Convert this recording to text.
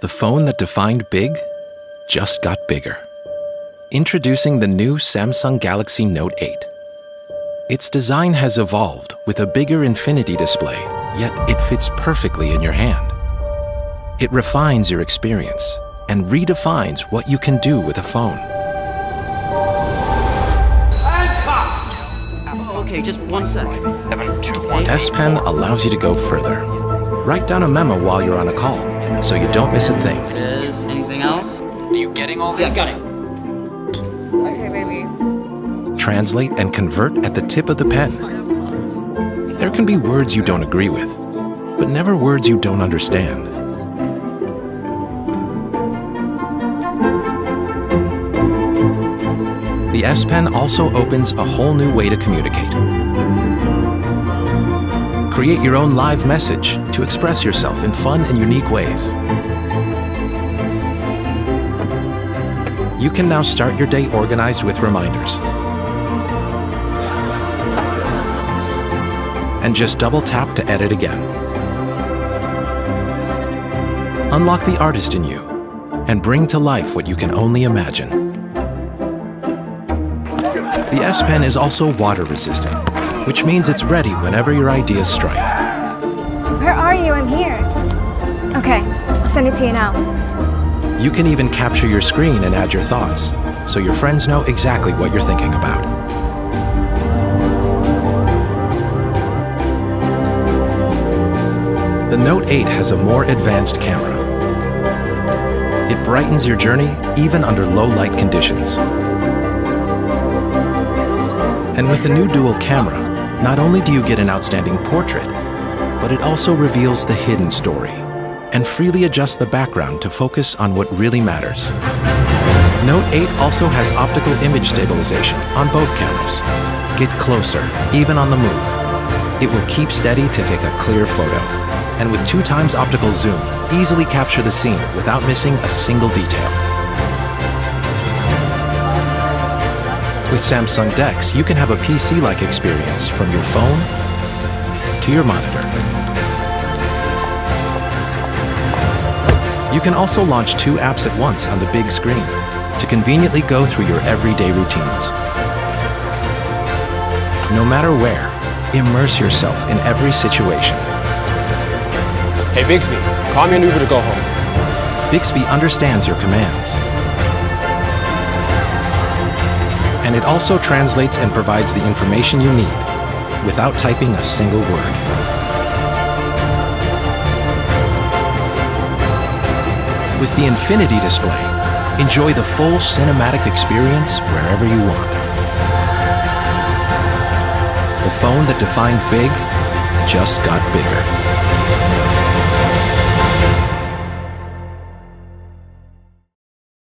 The phone that defined big just got bigger. Introducing the new Samsung Galaxy Note 8. Its design has evolved with a bigger infinity display, yet it fits perfectly in your hand. It refines your experience and redefines what you can do with a phone. Okay, just 1 sec. S Pen allows you to go further. Write down a memo while you're on a call, so you don't miss a thing. Is anything else? Are you getting all this? Yeah, got it. Okay, baby. Translate and convert at the tip of the pen. There can be words you don't agree with, but never words you don't understand. The S Pen also opens a whole new way to communicate. Create your own live message to express yourself in fun and unique ways. You can now start your day organized with reminders. And just double tap to edit again. Unlock the artist in you and bring to life what you can only imagine. The S Pen is also water resistant, which means it's ready whenever your ideas strike. Where are you? I'm here. Okay, I'll send it to you now. You can even capture your screen and add your thoughts, so your friends know exactly what you're thinking about. The Note 8 has a more advanced camera. It brightens your journey even under low light conditions. And with the new dual camera, not only do you get an outstanding portrait, but it also reveals the hidden story and freely adjusts the background to focus on what really matters. Note 8 also has optical image stabilization on both cameras. Get closer, even on the move. It will keep steady to take a clear photo. And with 2x optical zoom, easily capture the scene without missing a single detail. With Samsung DeX, you can have a PC-like experience from your phone to your monitor. You can also launch 2 apps at once on the big screen to conveniently go through your everyday routines. No matter where, immerse yourself in every situation. Hey Bixby, call me an Uber to go home. Bixby understands your commands. And it also translates and provides the information you need without typing a single word. With the Infinity display, enjoy the full cinematic experience wherever you want. The phone that defined big just got bigger.